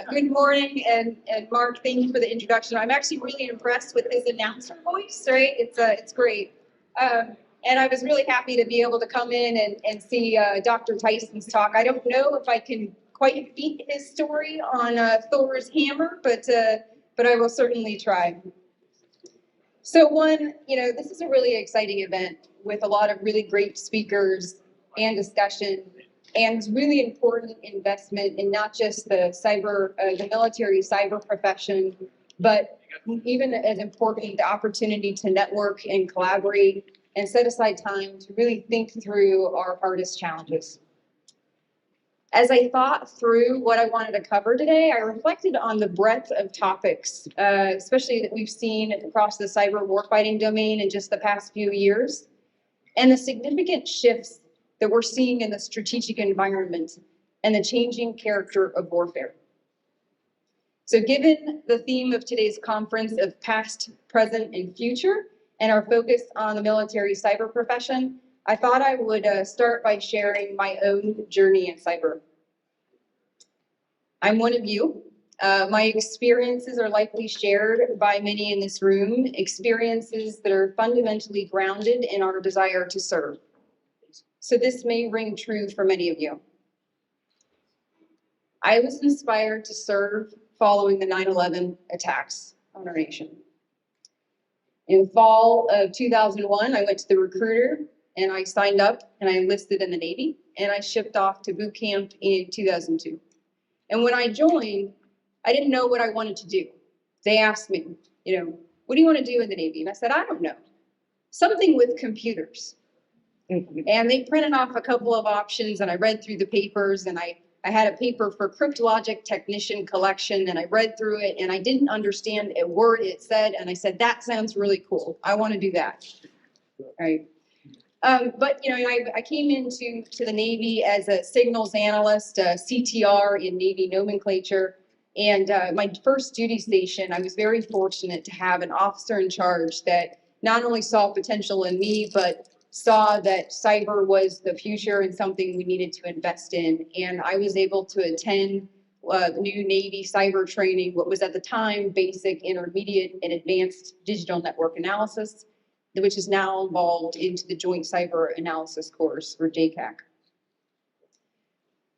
Good morning, and Mark, thank you for the introduction. I'm actually really impressed with his announcer voice, right? It's great. And I was really happy to be able to come in and see Dr. Tyson's talk. I don't know if I can quite beat his story on Thor's hammer, but I will certainly try. So this is a really exciting event with a lot of really great speakers and discussion, and it's really important investment in not just the military cyber profession, but even as important, the opportunity to network and collaborate and set aside time to really think through our hardest challenges. As I thought through what I wanted to cover today, I reflected on the breadth of topics, especially that we've seen across the cyber warfighting domain in just the past few years, and the significant shifts that we're seeing in the strategic environment and the changing character of warfare. So given the theme of today's conference of past, present, and future, and our focus on the military cyber profession, I thought I would start by sharing my own journey in cyber. I'm one of you. My experiences are likely shared by many in this room, experiences that are fundamentally grounded in our desire to serve. So this may ring true for many of you. I was inspired to serve following the 9/11 attacks on our nation. In fall of 2001, I went to the recruiter and I signed up and I enlisted in the Navy, and I shipped off to boot camp in 2002. And when I joined, I didn't know what I wanted to do. They asked me, what do you want to do in the Navy? And I said, I don't know. Something with computers. And they printed off a couple of options, and I read through the papers, and I had a paper for cryptologic technician collection, and I read through it, and I didn't understand a word it said, and I said, that sounds really cool. I want to do that. Right. But I came into the Navy as a signals analyst, CTR in Navy nomenclature, and my first duty station, I was very fortunate to have an officer in charge that not only saw potential in me, but saw that cyber was the future and something we needed to invest in. And I was able to attend the new Navy cyber training, what was at the time basic, intermediate, and advanced digital network analysis, which is now evolved into the Joint Cyber Analysis course, or JCAC.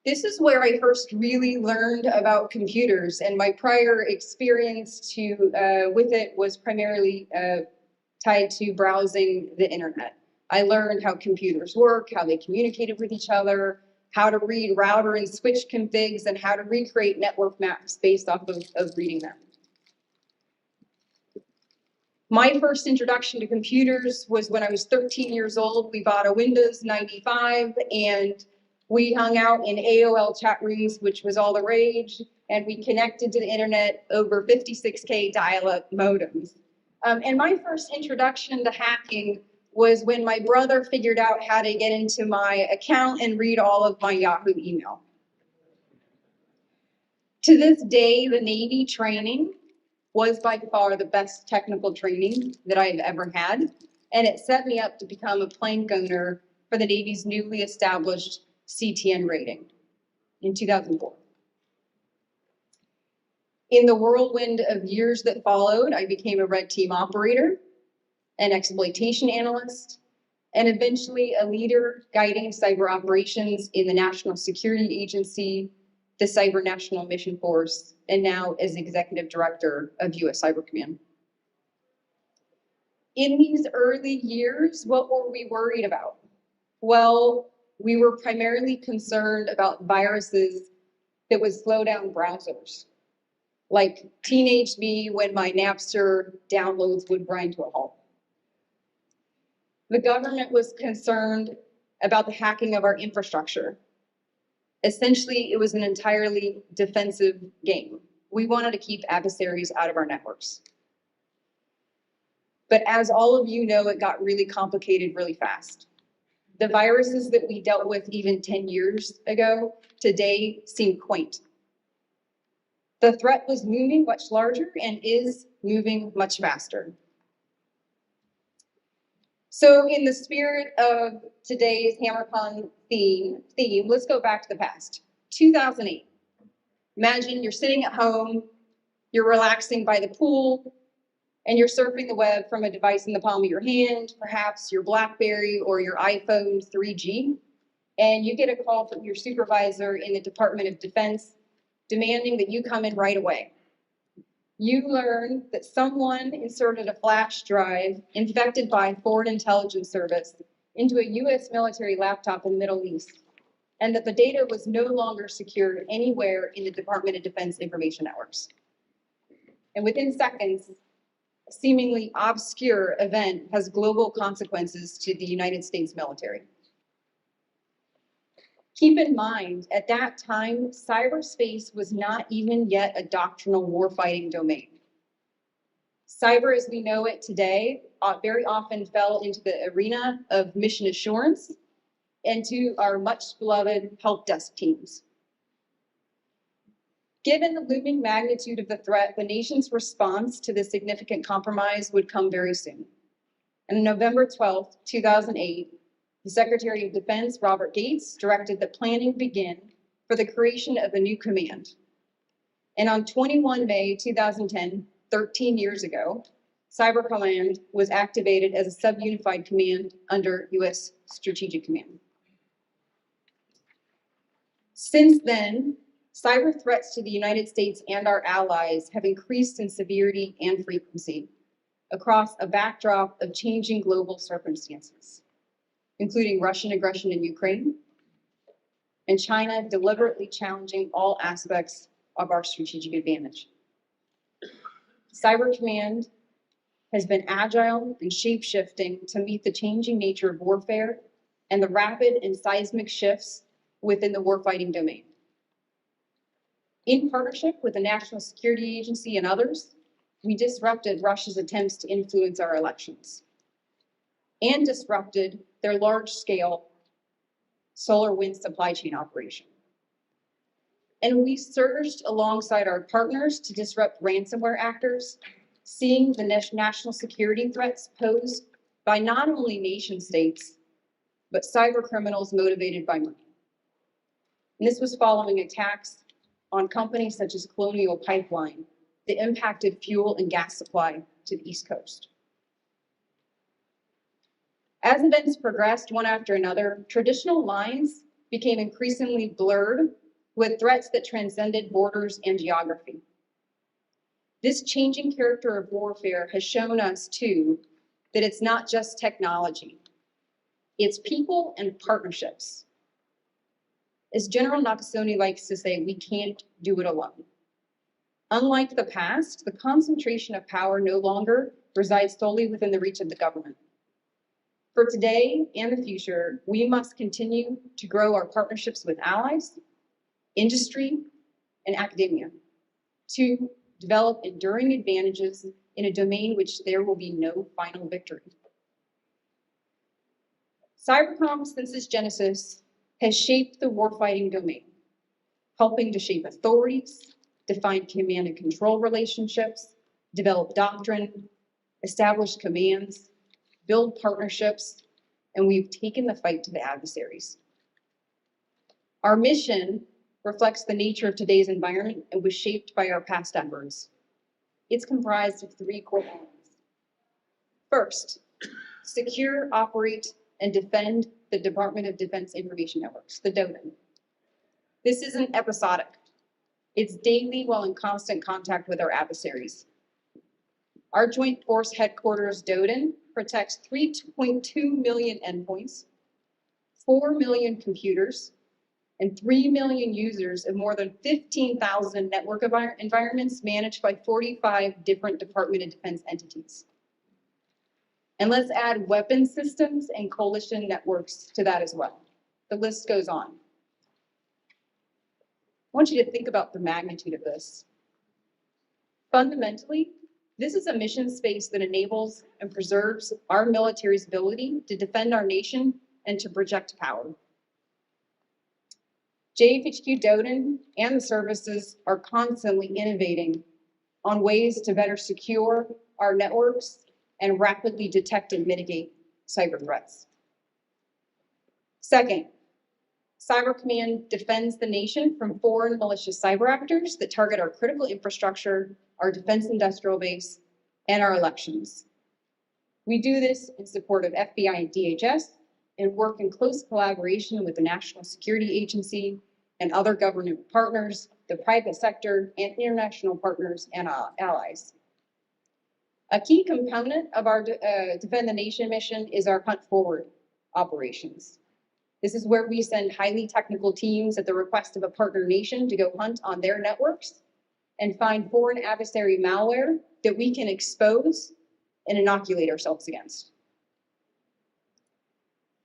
This is where I first really learned about computers, and my prior experience with it was primarily tied to browsing the internet. I learned how computers work, how they communicated with each other, how to read router and switch configs, and how to recreate network maps based off of reading them. My first introduction to computers was when I was 13 years old. We bought a Windows 95, and we hung out in AOL chat rooms, which was all the rage, and we connected to the internet over 56K dial-up modems. And my first introduction to hacking was when my brother figured out how to get into my account and read all of my Yahoo email. To this day, the Navy training was by far the best technical training that I've ever had, and it set me up to become a plank owner for the Navy's newly established CTN rating in 2004. In the whirlwind of years that followed, I became a red team operator, an exploitation analyst, and eventually a leader guiding cyber operations in the National Security Agency, the Cyber National Mission Force, and now as Executive Director of U.S. Cyber Command. In these early years, what were we worried about? Well, we were primarily concerned about viruses that would slow down browsers, like teenage me when my Napster downloads would grind to a halt. The government was concerned about the hacking of our infrastructure. Essentially, it was an entirely defensive game. We wanted to keep adversaries out of our networks. But as all of you know, it got really complicated really fast. The viruses that we dealt with even 10 years ago today seem quaint. The threat was moving much larger and is moving much faster. So in the spirit of today's HammerCon theme, let's go back to the past. 2008. Imagine you're sitting at home, you're relaxing by the pool, and you're surfing the web from a device in the palm of your hand, perhaps your BlackBerry or your iPhone 3G, and you get a call from your supervisor in the Department of Defense demanding that you come in right away. You learn that someone inserted a flash drive infected by Foreign Intelligence Service into a US military laptop in the Middle East, and that the data was no longer secured anywhere in the Department of Defense information networks. And within seconds, a seemingly obscure event has global consequences to the United States military. Keep in mind, at that time, cyberspace was not even yet a doctrinal warfighting domain. Cyber as we know it today very often fell into the arena of mission assurance and to our much beloved help desk teams. Given the looming magnitude of the threat, the nation's response to this significant compromise would come very soon. And on November 12th, 2008, the Secretary of Defense, Robert Gates, directed that planning begin for the creation of a new command. And on 21 May 2010, 13 years ago, Cyber Command was activated as a sub-unified command under US Strategic Command. Since then, cyber threats to the United States and our allies have increased in severity and frequency across a backdrop of changing global circumstances, including Russian aggression in Ukraine and China deliberately challenging all aspects of our strategic advantage. Cyber Command has been agile and shape-shifting to meet the changing nature of warfare and the rapid and seismic shifts within the warfighting domain. In partnership with the National Security Agency and others, we disrupted Russia's attempts to influence our elections and disrupted their large-scale solar wind supply chain operation. And we surged alongside our partners to disrupt ransomware actors, seeing the national security threats posed by not only nation states, but cyber criminals motivated by money. And this was following attacks on companies such as Colonial Pipeline that impacted fuel and gas supply to the East Coast. As events progressed one after another, traditional lines became increasingly blurred with threats that transcended borders and geography. This changing character of warfare has shown us, too, that it's not just technology. It's people and partnerships. As General Nakasone likes to say, we can't do it alone. Unlike the past, the concentration of power no longer resides solely within the reach of the government. For today and the future, we must continue to grow our partnerships with allies, industry, and academia to develop enduring advantages in a domain which there will be no final victory. Cybercom, since its genesis, has shaped the warfighting domain, helping to shape authorities, define command and control relationships, develop doctrine, establish commands, build partnerships, and we've taken the fight to the adversaries. Our mission reflects the nature of today's environment and was shaped by our past efforts. It's comprised of three core elements. First, secure, operate, and defend the Department of Defense Information Networks, the DoDIN. This isn't episodic. It's daily while in constant contact with our adversaries. Our Joint Force Headquarters DoDIN protects 3.2 million endpoints, 4 million computers, and 3 million users of more than 15,000 network environments managed by 45 different Department of Defense entities. And let's add weapon systems and coalition networks to that as well. The list goes on. I want you to think about the magnitude of this. Fundamentally, this is a mission space that enables and preserves our military's ability to defend our nation and to project power. JFHQ DoDIN and the services are constantly innovating on ways to better secure our networks and rapidly detect and mitigate cyber threats. Second, Cyber Command defends the nation from foreign malicious cyber actors that target our critical infrastructure, our defense industrial base, and our elections. We do this in support of FBI and DHS and work in close collaboration with the National Security Agency and other government partners, the private sector, and international partners and allies. A key component of our Defend the Nation mission is our Hunt Forward operations. This is where we send highly technical teams at the request of a partner nation to go hunt on their networks and find foreign adversary malware that we can expose and inoculate ourselves against.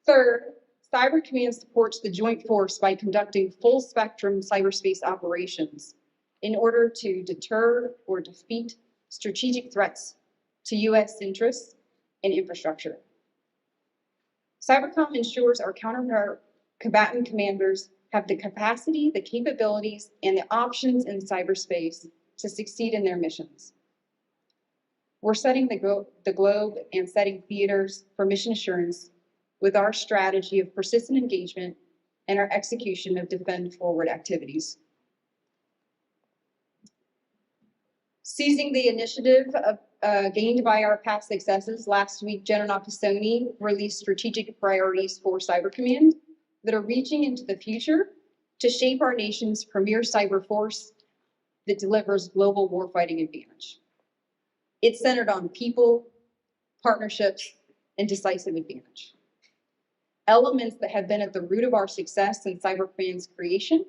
Third, Cyber Command supports the Joint Force by conducting full spectrum cyberspace operations in order to deter or defeat strategic threats to U.S. interests and infrastructure. Cybercom ensures our combatant commanders have the capacity, the capabilities, and the options in cyberspace to succeed in their missions. We're setting the globe and setting theaters for mission assurance with our strategy of persistent engagement and our execution of defend forward activities. Seizing the initiative gained by our past successes, last week, General Pisoni released strategic priorities for Cyber Command that are reaching into the future to shape our nation's premier cyber force that delivers global warfighting advantage. It's centered on people, partnerships, and decisive advantage. Elements that have been at the root of our success in Cyber Command's creation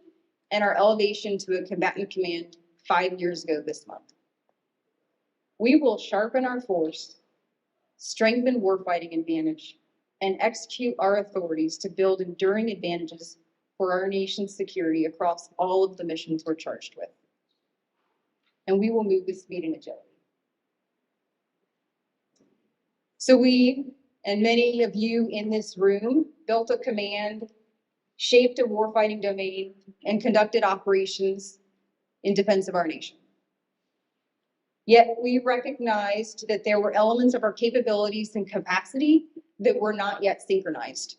and our elevation to a combatant command 5 years ago this month. We will sharpen our force, strengthen warfighting advantage, and execute our authorities to build enduring advantages for our nation's security across all of the missions we're charged with. And we will move with speed and agility. So we, and many of you in this room, built a command, shaped a warfighting domain, and conducted operations in defense of our nation. Yet we recognized that there were elements of our capabilities and capacity that were not yet synchronized.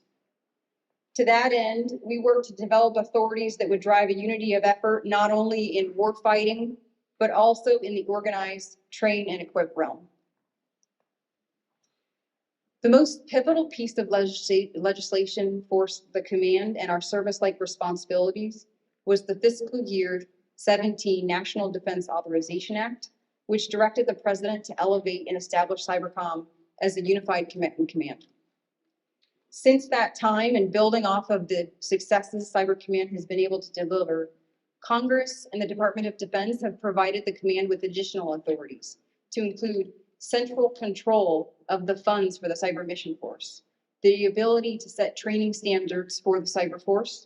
To that end, we worked to develop authorities that would drive a unity of effort, not only in warfighting, but also in the organized, train, and equip realm. The most pivotal piece of legislation for the command and our service-like responsibilities was the fiscal year 17 National Defense Authorization Act, which directed the president to elevate and establish Cybercom as a unified combatant command. Since that time, and building off of the successes Cyber Command has been able to deliver, Congress and the Department of Defense have provided the command with additional authorities to include central control of the funds for the Cyber Mission Force, the ability to set training standards for the Cyber Force,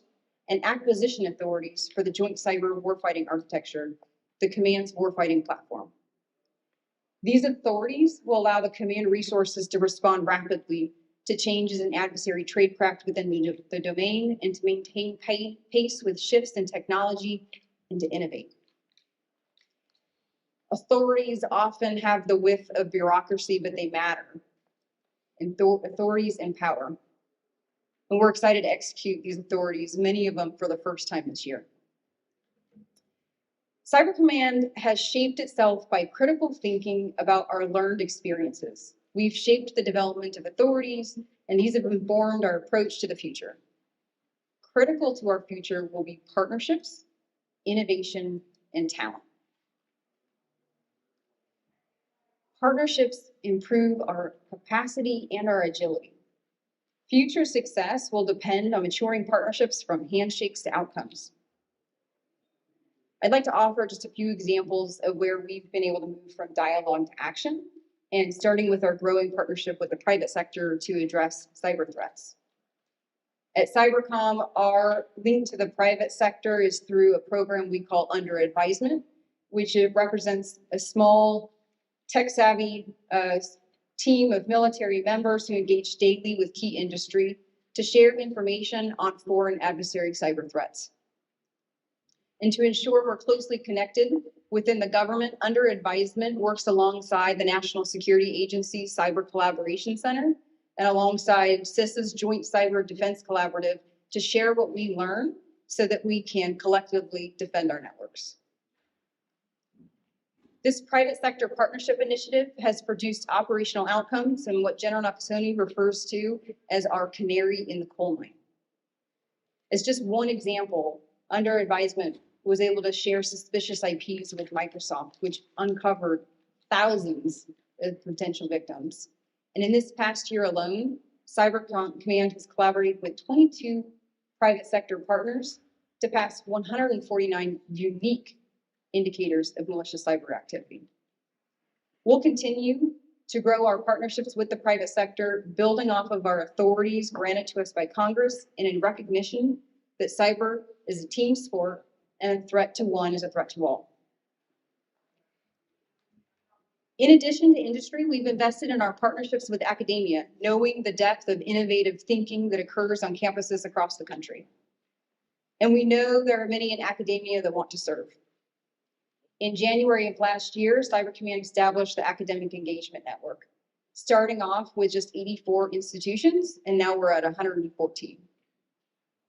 and acquisition authorities for the Joint Cyber Warfighting Architecture, the command's warfighting platform. These authorities will allow the command resources to respond rapidly to changes in adversary tradecraft within the domain and to maintain pace with shifts in technology and to innovate. Authorities often have the width of bureaucracy, but they matter. And authorities empower. And we're excited to execute these authorities, many of them for the first time this year. Cyber Command has shaped itself by critical thinking about our learned experiences. We've shaped the development of authorities, and these have informed our approach to the future. Critical to our future will be partnerships, innovation, and talent. Partnerships improve our capacity and our agility. Future success will depend on maturing partnerships from handshakes to outcomes. I'd like to offer just a few examples of where we've been able to move from dialogue to action, and starting with our growing partnership with the private sector to address cyber threats. At Cybercom, our link to the private sector is through a program we call Under Advisement, which represents a small tech-savvy team of military members who engage daily with key industry to share information on foreign adversary cyber threats. And to ensure we're closely connected within the government, Under Advisement works alongside the National Security Agency Cyber Collaboration Center and alongside CISA's Joint Cyber Defense Collaborative to share what we learn so that we can collectively defend our networks. This private sector partnership initiative has produced operational outcomes and what General Nakasone refers to as our canary in the coal mine. As just one example, under advisement was able to share suspicious IPs with Microsoft, which uncovered thousands of potential victims. And in this past year alone, Cyber Command has collaborated with 22 private sector partners to pass 149 unique indicators of malicious cyber activity. We'll continue to grow our partnerships with the private sector, building off of our authorities granted to us by Congress, and in recognition that cyber is a team sport and a threat to one is a threat to all. In addition to industry, we've invested in our partnerships with academia, knowing the depth of innovative thinking that occurs on campuses across the country. And we know there are many in academia that want to serve. In January of last year, Cyber Command established the Academic Engagement Network, starting off with just 84 institutions, and now we're at 114.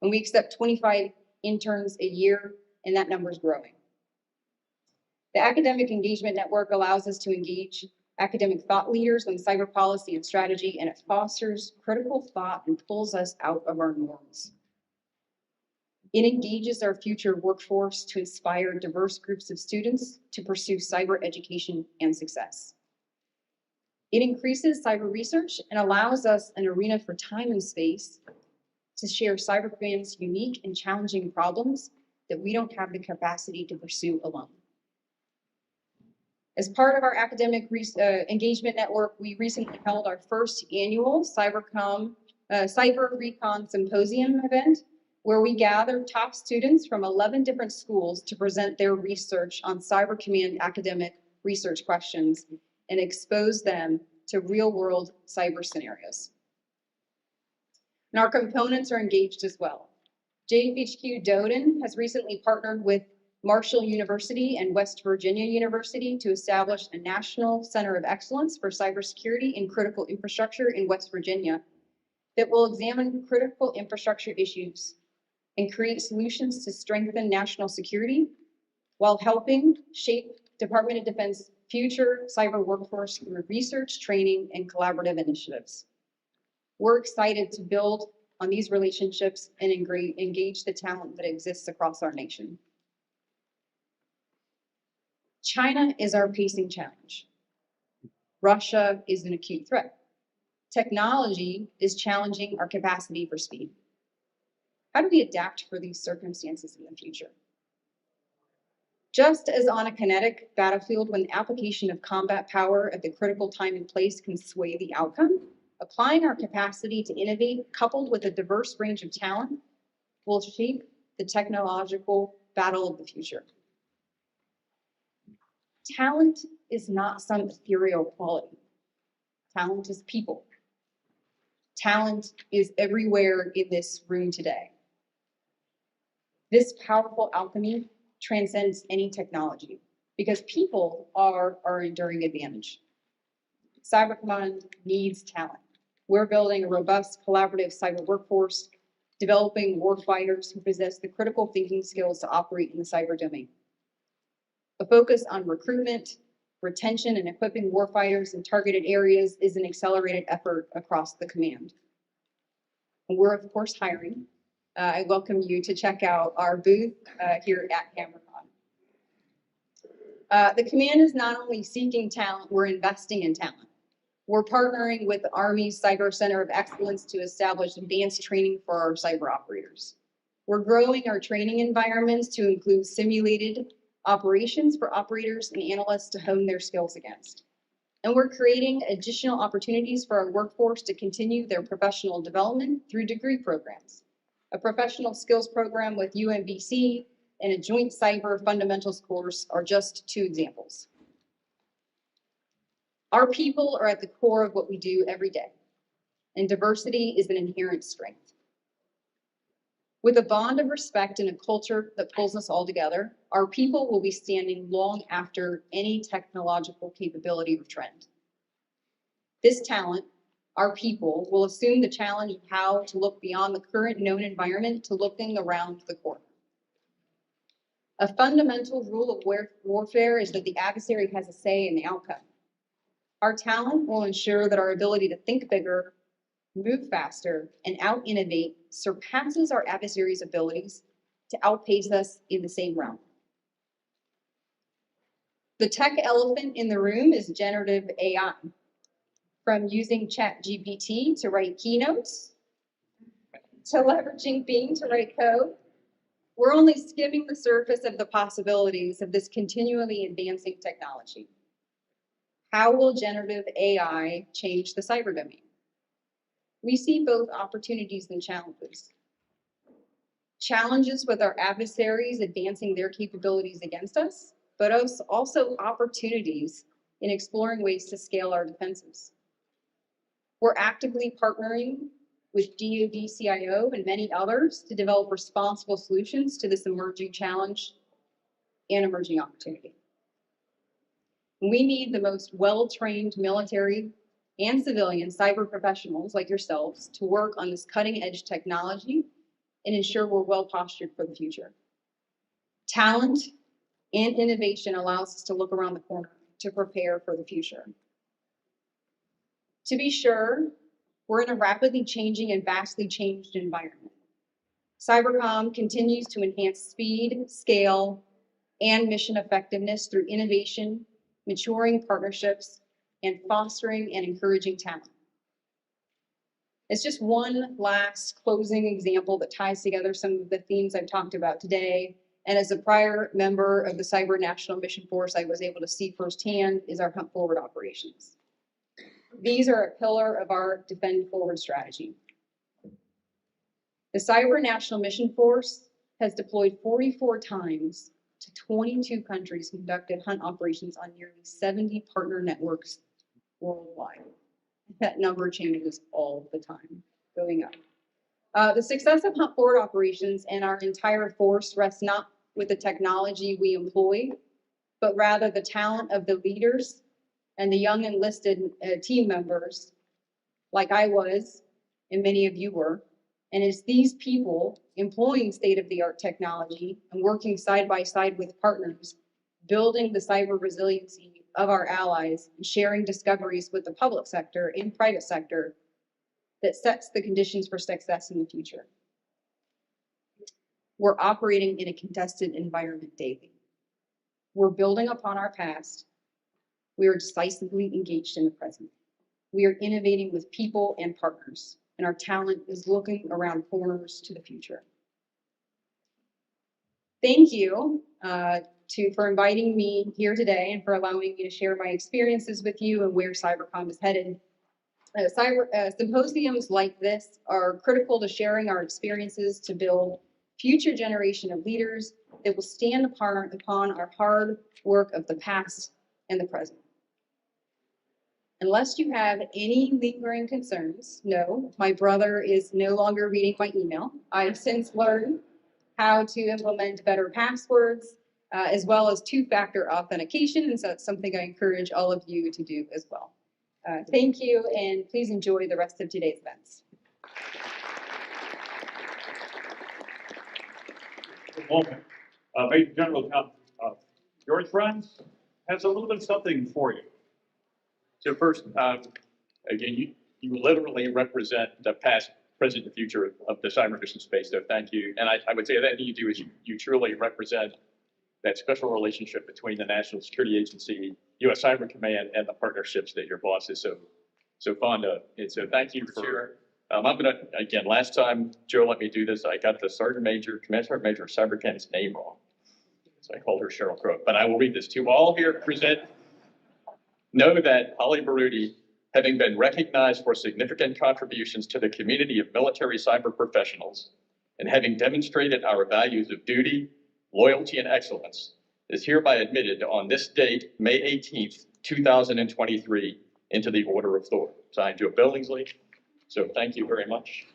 And we accept 25 interns a year, and that number is growing. The Academic Engagement Network allows us to engage academic thought leaders on cyber policy and strategy, and it fosters critical thought and pulls us out of our norms. It engages our future workforce to inspire diverse groups of students to pursue cyber education and success. It increases cyber research and allows us an arena for time and space to share Cyber Command's unique and challenging problems that we don't have the capacity to pursue alone. As part of our academic engagement network, we recently held our first annual Cyber Recon Symposium event, where we gathered top students from 11 different schools to present their research on Cyber Command academic research questions and expose them to real-world cyber scenarios. And our components are engaged as well. JFHQ Doden has recently partnered with Marshall University and West Virginia University to establish a National Center of Excellence for Cybersecurity and Critical Infrastructure in West Virginia that will examine critical infrastructure issues and create solutions to strengthen national security while helping shape Department of Defense future cyber workforce through research, training, and collaborative initiatives. We're excited to build on these relationships and engage the talent that exists across our nation. China is our pacing challenge. Russia is an acute threat. Technology is challenging our capacity for speed. How do we adapt for these circumstances in the future? Just as on a kinetic battlefield, when the application of combat power at the critical time and place can sway the outcome, applying our capacity to innovate, coupled with a diverse range of talent, will shape the technological battle of the future. Talent is not some ethereal quality. Talent is people. Talent is everywhere in this room today. This powerful alchemy transcends any technology because people are our enduring advantage. Cyber Command needs talent. We're building a robust collaborative cyber workforce, developing warfighters who possess the critical thinking skills to operate in the cyber domain. A focus on recruitment, retention, and equipping warfighters in targeted areas is an accelerated effort across the command. And we're, of course, hiring. I welcome you to check out our booth here at HammerCon. The command is not only seeking talent, we're investing in talent. We're partnering with the Army's Cyber Center of Excellence to establish advanced training for our cyber operators. We're growing our training environments to include simulated operations for operators and analysts to hone their skills against. And we're creating additional opportunities for our workforce to continue their professional development through degree programs. A professional skills program with UMBC and a joint cyber fundamentals course are just two examples. Our people are at the core of what we do every day, and diversity is an inherent strength. With a bond of respect and a culture that pulls us all together, our people will be standing long after any technological capability or trend. This talent our people, will assume the challenge of how to look beyond the current known environment to looking around the corner. A fundamental rule of warfare is that the adversary has a say in the outcome. Our talent will ensure that our ability to think bigger, move faster, and out-innovate surpasses our adversary's abilities to outpace us in the same realm. The tech elephant in the room is generative AI. From using ChatGPT to write keynotes, to leveraging Bing to write code, we're only skimming the surface of the possibilities of this continually advancing technology. How will generative AI change the cyber domain? We see both opportunities and challenges. Challenges with our adversaries advancing their capabilities against us, but also opportunities in exploring ways to scale our defenses. We're actively partnering with DoD CIO and many others to develop responsible solutions to this emerging challenge and emerging opportunity. We need the most well-trained military and civilian cyber professionals like yourselves to work on this cutting-edge technology and ensure we're well-postured for the future. Talent and innovation allows us to look around the corner to prepare for the future. To be sure, we're in a rapidly changing and vastly changed environment. CyberCom continues to enhance speed, scale, and mission effectiveness through innovation, maturing partnerships, and fostering and encouraging talent. It's just one last closing example that ties together some of the themes I've talked about today. And as a prior member of the Cyber National Mission Force, I was able to see firsthand is our Hunt Forward operations. These are a pillar of our Defend Forward strategy. The Cyber National Mission Force has deployed 44 times to 22 countries, conducted hunt operations on nearly 70 partner networks worldwide. That number changes all the time, going up. The success of Hunt Forward operations and our entire force rests not with the technology we employ, but rather the talent of the leaders and the young enlisted team members, like I was, and many of you were. And it's these people employing state-of-the-art technology and working side by side with partners, building the cyber resiliency of our allies and sharing discoveries with the public sector and private sector that sets the conditions for success in the future. We're operating in a contested environment daily. We're building upon our past. We are decisively engaged in the present. We are innovating with people and partners, and our talent is looking around corners to the future. Thank you for inviting me here today and for allowing me to share my experiences with you and where CyberCom is headed. Symposiums like this are critical to sharing our experiences to build future generation of leaders that will stand upon our hard work of the past and the present. Unless you have any lingering concerns, no, my brother is no longer reading my email. I've since learned how to implement better passwords, as well as two-factor authentication, and so that's something I encourage all of you to do as well. Thank you, and please enjoy the rest of today's events. Major General, George Friends has a little bit of something for you. So first, again, you literally represent the past, present, and future of the cyber mission space, so thank you. And I would say that you do is you truly represent that special relationship between the National Security Agency, U.S. Cyber Command, and the partnerships that your boss is so fond of. And so thank you for, I'm gonna, again, last time Joe let me do this, I got the Sergeant Major, Command Sergeant Major of CyberCom's name wrong. So I called her Cheryl Crow, but I will read this to all here present. Know that Holly Baroody, having been recognized for significant contributions to the community of military cyber professionals and having demonstrated our values of duty, loyalty, and excellence, is hereby admitted on this date, May 18th, 2023, into the Order of Thor. Signed, Joe Billingsley. So thank you very much.